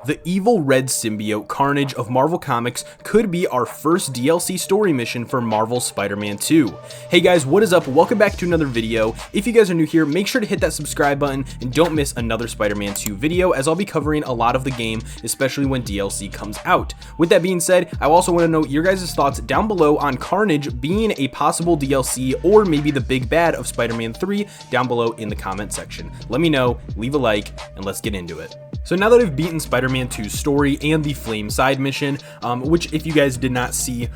The evil red symbiote Carnage of Marvel Comics could be our first DLC story mission for Marvel's Spider-Man 2. Hey guys, what is up? Welcome back to another video. If you guys are new here, make sure to hit that subscribe button and don't miss another Spider-Man 2 video, as I'll be covering a lot of the game, especially when DLC comes out. With that being said, I also want to know your guys' thoughts down below on Carnage being a possible DLC or maybe the big bad of Spider-Man 3 down below in the comment section. Let me know, leave a like, and let's get into it. So now that I've beaten Spider-Man 2's story and the Flame side mission, which if you guys did not see,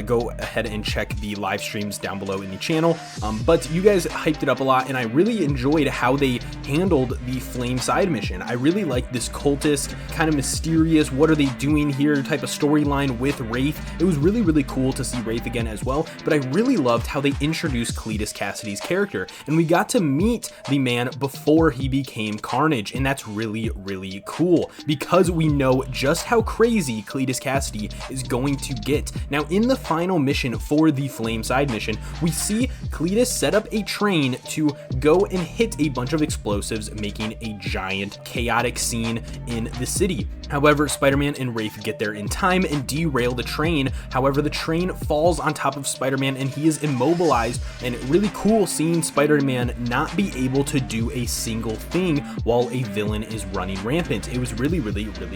go ahead and check the live streams down below in the channel, but you guys hyped it up a lot and I really enjoyed how they handled the Flame side mission. I really like this cultist, kind of mysterious, what are they doing here type of storyline with Wraith. It was really cool to see Wraith again as well, but I really loved how they introduced Cletus Cassidy's character, and we got to meet the man before he became Carnage, and that's really cool because we know just how crazy Cletus Cassidy is going to get. Now in the final mission for the Flame side mission, we see Cletus set up a train to go and hit a bunch of explosives, making a giant chaotic scene in the city. However, Spider-Man and Wraith get there in time and derail the train. However, the train falls on top of Spider-Man and he is immobilized, and really cool seeing Spider-Man not be able to do a single thing while a villain is running rampant. It was really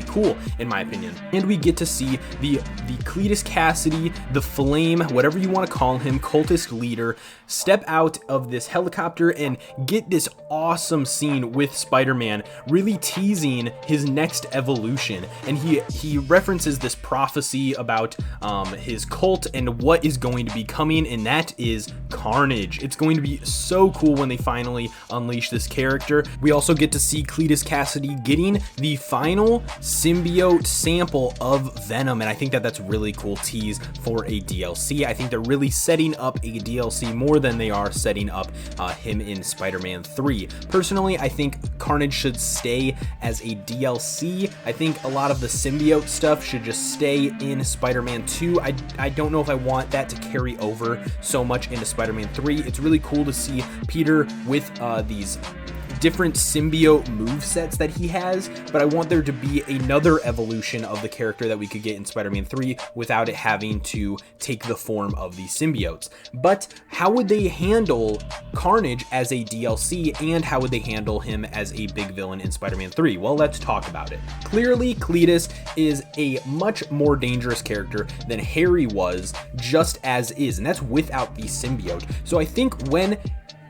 cool in my opinion. And we get to see the Cletus Cassidy, the Flame, whatever you want to call him, cultist leader, step out of this helicopter and get this awesome scene with Spider-Man, really teasing his next evolution. And he references this prophecy about his cult and what is going to be coming, and that is Carnage. It's going to be so cool when they finally unleash this character. We also get to see Cletus Cassidy getting the final symbiote sample of Venom, and I think that that's really cool tease for a DLC. I think they're really setting up a DLC more than they are setting up him in Spider-Man 3. Personally, I think Carnage should stay as a DLC. I think a lot of the symbiote stuff should just stay in Spider-Man 2. I don't know if I want that to carry over so much into Spider-Man 3. It's really cool to see Peter with these different symbiote movesets that he has, but I want there to be another evolution of the character that we could get in Spider-Man 3 without it having to take the form of the symbiotes. But how would they handle Carnage as a DLC, and how would they handle him as a big villain in Spider-Man 3? Well, let's talk about it. Clearly, Cletus is a much more dangerous character than Harry was just as is, and that's without the symbiote. So I think when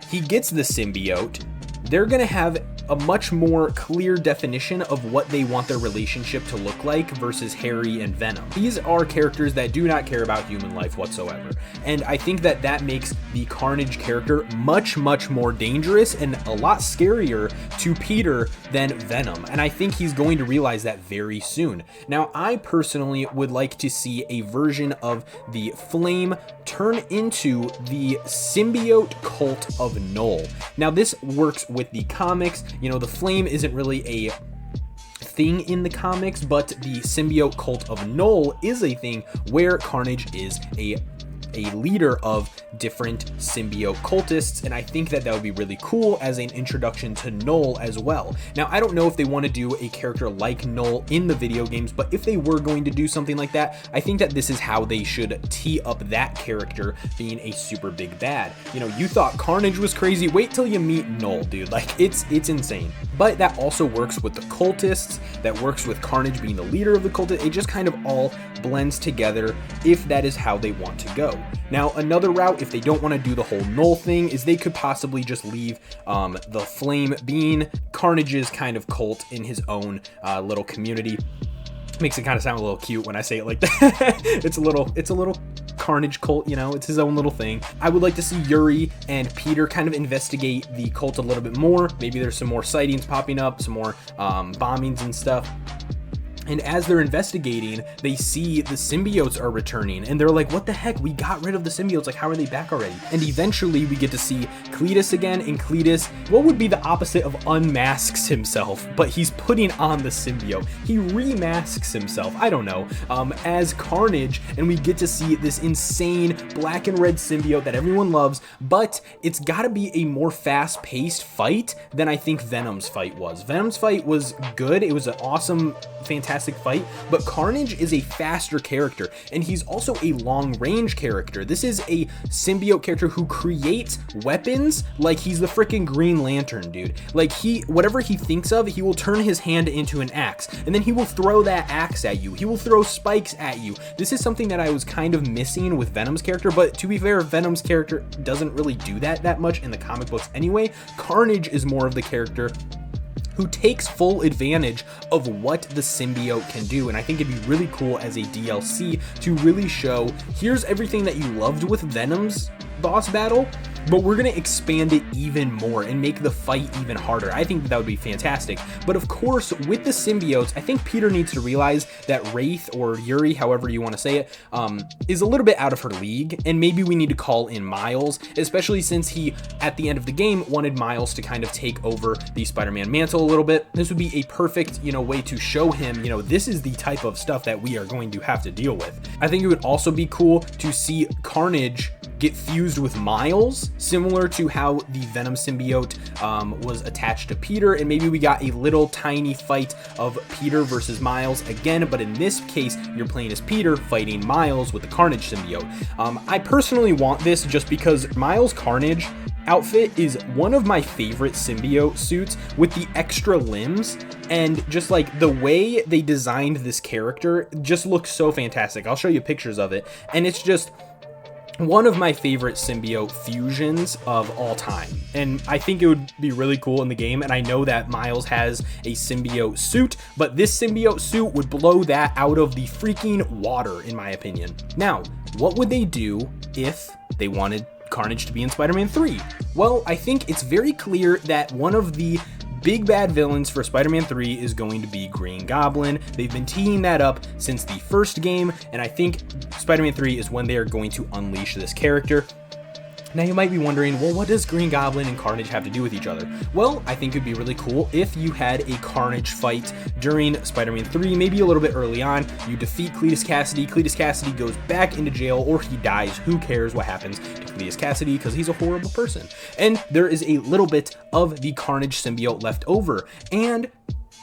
he gets the symbiote, they're going to have a much more clear definition of what they want their relationship to look like versus Harry and Venom. These are characters that do not care about human life whatsoever, and I think that that makes the Carnage character much more dangerous and a lot scarier to Peter than Venom, and I think he's going to realize that very soon. Now, I personally would like to see a version of the Flame turn into the symbiote cult of Null. Now, this works with the comics. You know, the Flame isn't really a thing in the comics, but the symbiote cult of Null is a thing where Carnage is a leader of different symbiote cultists, and I think that that would be really cool as an introduction to Null as well. Now, I don't know if they want to do a character like Null in the video games, but if they were going to do something like that, I think that this is how they should tee up that character being a super big bad. You know, you thought Carnage was crazy, wait till you meet Null, dude. Like, it's insane. But that also works with the cultists, that works with Carnage being the leader of the cultists. It just kind of all blends together if that is how they want to go. Now, another route, if they don't want to do the whole Null thing, is they could possibly just leave the Flame being Carnage's kind of cult in his own little community. Makes it kind of sound a little cute when I say it like that. It's a little Carnage cult, you know, it's his own little thing. I would like to see Yuri and Peter kind of investigate the cult a little bit more. Maybe there's some more sightings popping up, some more bombings and stuff. And as they're investigating, they see the symbiotes are returning, and they're like, what the heck? We got rid of the symbiotes. Like, how are they back already? And eventually we get to see Cletus again, and Cletus, what would be the opposite of unmasks himself, but he's putting on the symbiote. He remasks himself, I don't know, as Carnage, and we get to see this insane black and red symbiote that everyone loves, but it's gotta be a more fast-paced fight than I think Venom's fight was. Venom's fight was good. It was an awesome, fantastic fantastic fight, but Carnage is a faster character, and he's also a long-range character. This is a symbiote character who creates weapons like he's the freaking Green Lantern, dude. Like, whatever he thinks of, he will turn his hand into an axe, and then he will throw that axe at you. He will throw spikes at you. This is something that I was kind of missing with Venom's character, but to be fair, Venom's character doesn't really do that much in the comic books anyway. Carnage is more of the character who takes full advantage of what the symbiote can do, and I think it'd be really cool as a DLC to really show, here's everything that you loved with Venom's boss battle, but we're gonna expand it even more and make the fight even harder. I think that would be fantastic. But of course, with the symbiotes, I think Peter needs to realize that Wraith, or Yuri, however you want to say it, is a little bit out of her league, and maybe we need to call in Miles, especially since he, at the end of the game, wanted Miles to kind of take over the Spider-Man mantle a little bit. This would be a perfect, way to show him, this is the type of stuff that we are going to have to deal with. I think it would also be cool to see Carnage get fused with Miles, similar to how the Venom symbiote was attached to Peter, and maybe we got a little tiny fight of Peter versus Miles again, but in this case, you're playing as Peter fighting Miles with the Carnage symbiote. I personally want this just because Miles' Carnage outfit is one of my favorite symbiote suits, with the extra limbs, and just like the way they designed this character just looks so fantastic. I'll show you pictures of it, and it's just one of my favorite symbiote fusions of all time, and I think it would be really cool in the game. And I know that Miles has a symbiote suit, but this symbiote suit would blow that out of the freaking water, in my opinion. Now, what would they do if they wanted Carnage to be in Spider-Man 3? Well, I think it's very clear that one of the big bad villains for Spider-Man 3 is going to be Green Goblin. They've been teeing that up since the first game, and I think Spider-Man 3 is when they are going to unleash this character. Now you might be wondering, well, what does Green Goblin and Carnage have to do with each other? Well, I think it'd be really cool if you had a Carnage fight during Spider-Man 3, maybe a little bit early on. You defeat Cletus Cassidy. Cletus Cassidy goes back into jail, or he dies. Who cares what happens to Cletus Cassidy, because he's a horrible person. And there is a little bit of the Carnage symbiote left over. And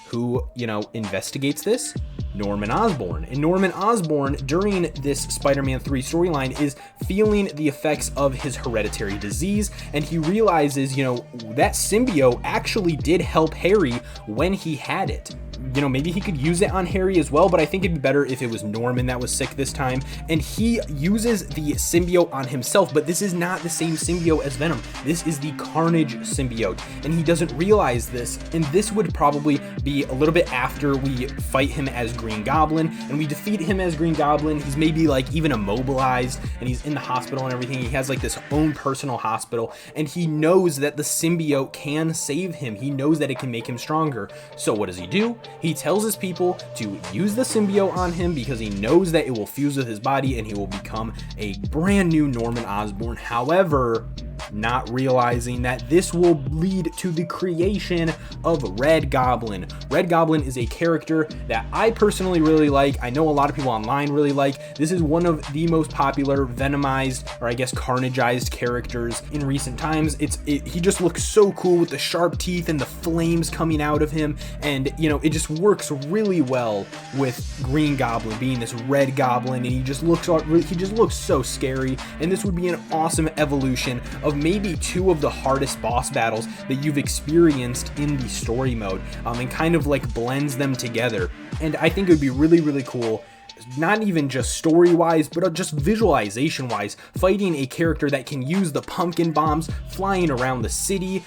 who, investigates this? Norman Osborn. And Norman Osborn, during this Spider-Man 3 storyline, is feeling the effects of his hereditary disease, and he realizes, that symbiote actually did help Harry when he had it. Maybe he could use it on Harry as well, but I think it'd be better if it was Norman that was sick this time, and he uses the symbiote on himself, but this is not the same symbiote as Venom. This is the Carnage symbiote, and he doesn't realize this, and this would probably be a little bit after we fight him as Green Goblin, and we defeat him as Green Goblin. He's maybe even immobilized, and he's in the hospital and everything. He has this own personal hospital, and he knows that the symbiote can save him. He knows that it can make him stronger. So what does he do? He tells his people to use the symbiote on him because he knows that it will fuse with his body and he will become a brand new Norman Osborn. However, not realizing that this will lead to the creation of Red Goblin. Red Goblin is a character that I personally really like. I know a lot of people online really like. This is one of the most popular Venomized, or I guess Carnageized characters in recent times. He just looks so cool with the sharp teeth and the flames coming out of him, and it just works really well with Green Goblin being this Red Goblin, and he just looks so scary. And this would be an awesome evolution of maybe two of the hardest boss battles that you've experienced in the story mode, and kind of blends them together. And I think it would be really, really cool, not even just story-wise, but just visualization-wise, fighting a character that can use the pumpkin bombs, flying around the city,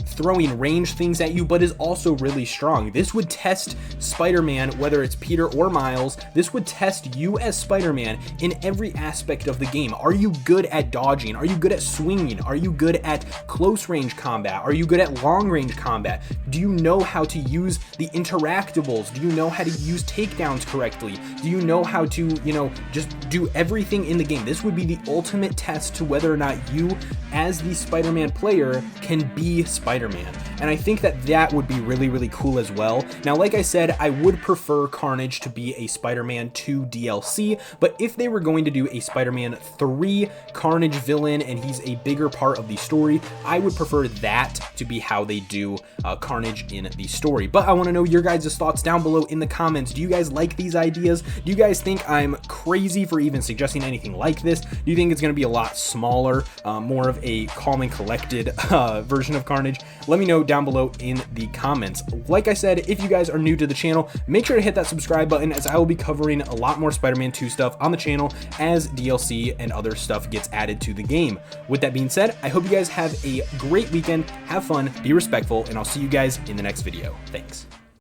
throwing ranged things at you, but is also really strong. This would test Spider-Man, whether it's Peter or Miles. This would test you as Spider-Man in every aspect of the game. Are you good at dodging? Are you good at swinging? Are you good at close-range combat? Are you good at long-range combat? Do you know how to use the interactables? Do you know how to use takedowns correctly? Do you know how to, you know, just do everything in the game. This would be the ultimate test to whether or not you, as the Spider-Man player, can be Spider-Man. And I think that that would be really, really cool as well. Now, like I said, I would prefer Carnage to be a Spider-Man 2 DLC, but if they were going to do a Spider-Man 3 Carnage villain and he's a bigger part of the story, I would prefer that to be how they do Carnage in the story. But I want to know your guys' thoughts down below in the comments. Do you guys like these ideas? Do you guys think I'm crazy for even suggesting anything like this? Do you think it's going to be a lot smaller, more of a calm and collected version of Carnage? Let me know down below in the comments. Like I said, if you guys are new to the channel, make sure to hit that subscribe button, as I will be covering a lot more Spider-Man 2 stuff on the channel as DLC and other stuff gets added to the game. With that being said, I hope you guys have a great weekend, have fun, be respectful, and I'll see you guys in the next video. Thanks.